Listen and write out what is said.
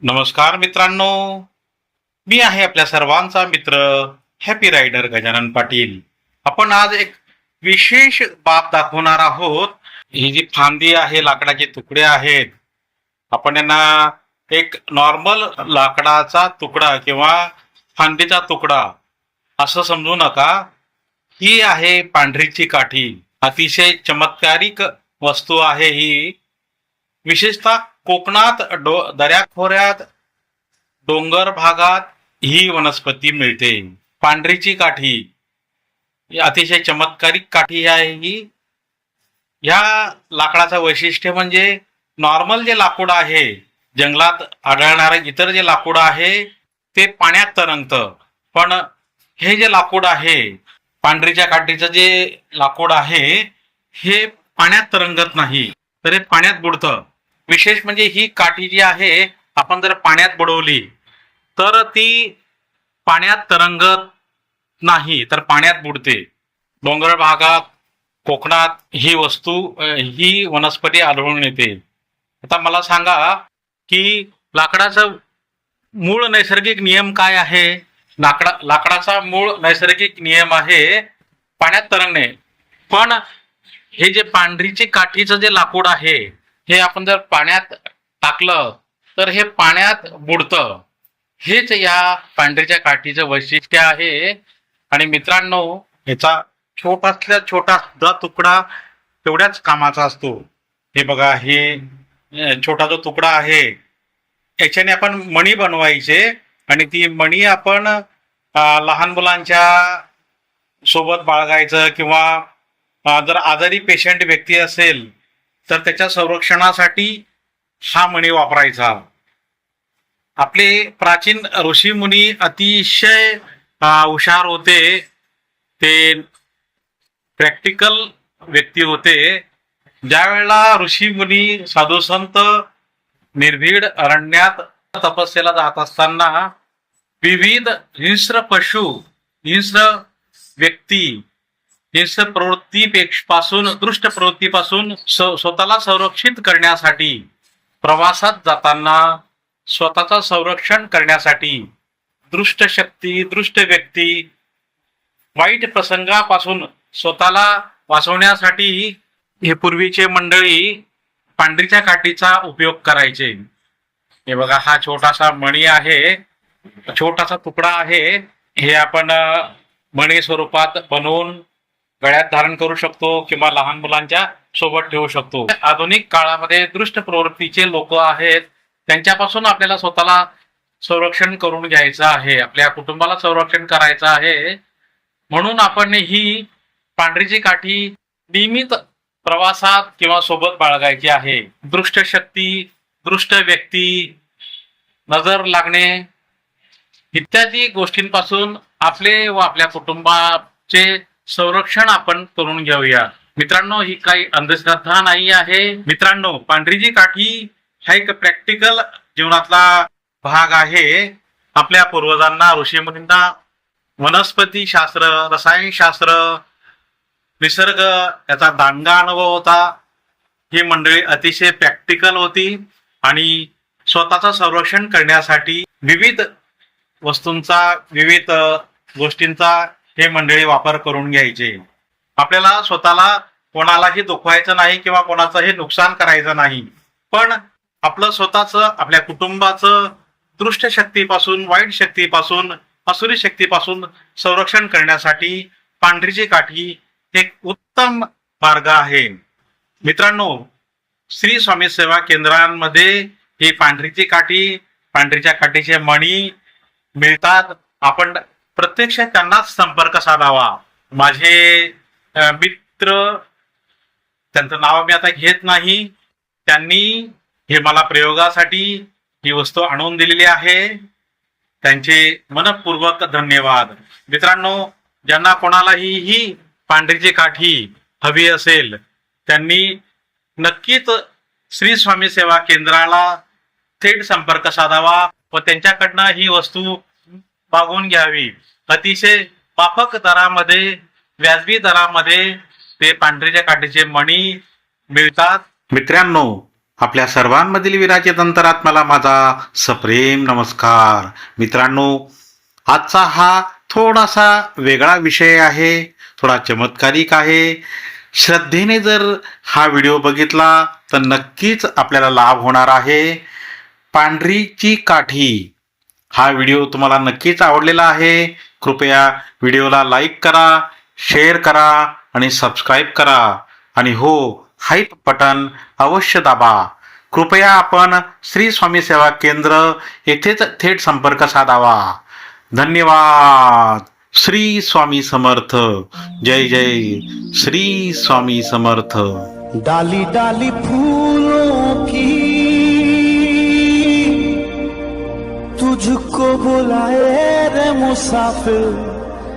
नमस्कार मित्रांनो, मी आहे आपल्या सर्वांचा मित्र हॅपी रायडर गजानन पाटील. आपण आज एक विशेष बाब दाखवणार आहोत. ही जी फांदी आहे, लाकडाचे तुकडे आहेत, आपण यांना एक नॉर्मल लाकडाचा तुकडा किंवा फांदीचा तुकडा असं समजू नका. ही आहे पांढरीची काठी. अतिशय चमत्कारिक वस्तू आहे ही. विशेषतः कोकणात दऱ्याखोऱ्यात डोंगर भागात ही वनस्पती मिळते. पांढरीची काठी ही अतिशय चमत्कारिक काठी आहे ही. ह्या लाकडाचं वैशिष्ट्य म्हणजे नॉर्मल जे लाकूड आहे, जंगलात आढळणारे इतर जे लाकूड आहे ते पाण्यात तरंगतं, पण हे जे लाकूड आहे, पांढरीच्या काठीचं जे लाकूड आहे, हे पाण्यात तरंगत नाही, तर हे पाण्यात बुडतं. विशेष म्हणजे ही काठी जी आहे, आपण जर पाण्यात बुडवली तर ती पाण्यात तरंगत नाही, तर पाण्यात बुडते. डोंगर भागात, कोकणात ही वनस्पती आढळून येते. आता मला सांगा की लाकडाचं मूळ नैसर्गिक नियम काय आहे? लाकडाचा मूळ नैसर्गिक नियम आहे पाण्यात तरंगणे. पण हे जे पांढरीचे काठीचं जे लाकूड आहे, हे आपण जर पाण्यात टाकलं तर हे पाण्यात बुडतं. हेच या पांढरीच्या काठीचं वैशिष्ट्य आहे. आणि मित्रांनो, ह्याचा छोटातल्या छोटा सुद्धा तुकडा तेवढ्याच कामाचा असतो. हे बघा, हे छोटा जो तुकडा आहे, याच्याने आपण मणी बनवायचे आणि ती मणी आपण लहान मुलांच्या सोबत बाळगायचं, किंवा जर आजारी पेशंट व्यक्ती असेल तर त्याच्या संरक्षणासाठी हा मणी वापरायचा. आपले प्राचीन ऋषी मुनी अतिशय हुशार होते. ते प्रॅक्टिकल व्यक्ती होते. ज्या वेळेला ऋषी मुनी साधू संत निर्भीड अरण्यात तपस्येला जात असताना विविध हिंस्र पशु, हिंस्र व्यक्ती, हिंस्र प्रवृत्तीपासून, दृष्ट प्रवृत्तीपासून स्वतःला संरक्षित करण्यासाठी, प्रवासात जाताना स्वतःचं संरक्षण करण्यासाठी, दृष्ट शक्ती, दृष्ट व्यक्ती, वाईट प्रसंगापासून स्वतःला वाचवण्यासाठी हे पूर्वीचे मंडळी पांढरीच्या काठीचा उपयोग करायचे. हे बघा, हा छोटासा मणी आहे, छोटासा तुकडा आहे. हे आपण मणी स्वरूपात बनवून गळ्यात धारण करू शकतो किंवा लहान मुलांच्या सोबत ठेवू शकतो. आधुनिक काळामध्ये दृष्ट प्रवृत्तीचे लोक आहेत, त्यांच्यापासून आपल्याला स्वतःला संरक्षण करून घ्यायचं आहे, आपल्या कुटुंबाला संरक्षण करायचं आहे. म्हणून आपण ही पांढरीची काठी नियमित प्रवासात किंवा सोबत बाळगायची आहे. दृष्ट शक्ती, दृष्ट व्यक्ती, नजर लागणे इत्यादी गोष्टींपासून आपले व आपल्या कुटुंबाचे संरक्षण आपण करून घेऊया. मित्रांनो, ही काही अंधश्रद्धा नाही आहे. मित्रांनो, पांढरीची काठी हा एक प्रॅक्टिकल जीवनातला भाग आहे. आपल्या पूर्वजांना, ऋषीमुनींना वनस्पती शास्त्र, रसायनशास्त्र, निसर्ग याचा दांडगा अनुभव होता. ही मंडळी अतिशय प्रॅक्टिकल होती आणि स्वतःचं संरक्षण करण्यासाठी विविध वस्तूंचा, विविध गोष्टींचा हे मंडळी वापर करून घ्यायचे. आपल्याला स्वतःला कोणालाही दुखवायचं नाही किंवा कोणाचंही नुकसान करायचं नाही, पण आपलं स्वतःचं, आपल्या कुटुंबाचं दृष्ट शक्तीपासून, वाईट शक्तीपासून, असुरी शक्तीपासून संरक्षण करण्यासाठी पांढरीची काठी एक उत्तम मार्ग आहे. मित्रांनो, श्री स्वामी सेवा केंद्रांमध्ये ही पांढरीची काठी, पांढरीच्या काठीचे मणी मिळतात. आपण प्रत्यक्ष त्यांनाच संपर्क साधावा. माझे मित्र, त्यांचं नाव मी आता घेत नाही, त्यांनी हे मला प्रयोगासाठी ही वस्तू आणून दिलेली आहे. त्यांचे मनपूर्वक धन्यवाद. मित्रांनो, ज्यांना कोणालाही ही पांढरीची काठी हवी असेल, त्यांनी नक्कीच श्री स्वामी सेवा केंद्राला थेट संपर्क साधावा व त्यांच्याकडनं ही वस्तू मागवून घ्यावी. अतिशय माफक दरामध्ये, व्याजबी दरामध्ये ते पांढरीच्या काठीचे मणी मिळतात. मित्रांनो, आपल्या सर्वांमधील विराजित अंतरात्म्याला माझा सप्रेम नमस्कार. मित्रांनो, आजचा हा थोडासा वेगळा विषय आहे, थोडा चमत्कारिक आहे. श्रद्धेने जर हा व्हिडिओ बघितला तर नक्कीच आपल्याला लाभ होणार आहे. पांढरीची काठी हा व्हिडिओ तुम्हाला नक्कीच आवडलेला आहे. कृपया व्हिडिओला लाईक करा, शेअर करा आणि सबस्क्राईब करा. आणि हो, हाईप बटन अवश्य दाबा. कृपया आपण श्री स्वामी सेवा केंद्र येथेच थेट संपर्क साधावा. धन्यवाद. श्री स्वामी समर्थ. जय जय श्री स्वामी समर्थ. डाली डाली फूलों की तुझको बुलाए रे मुसाफिर,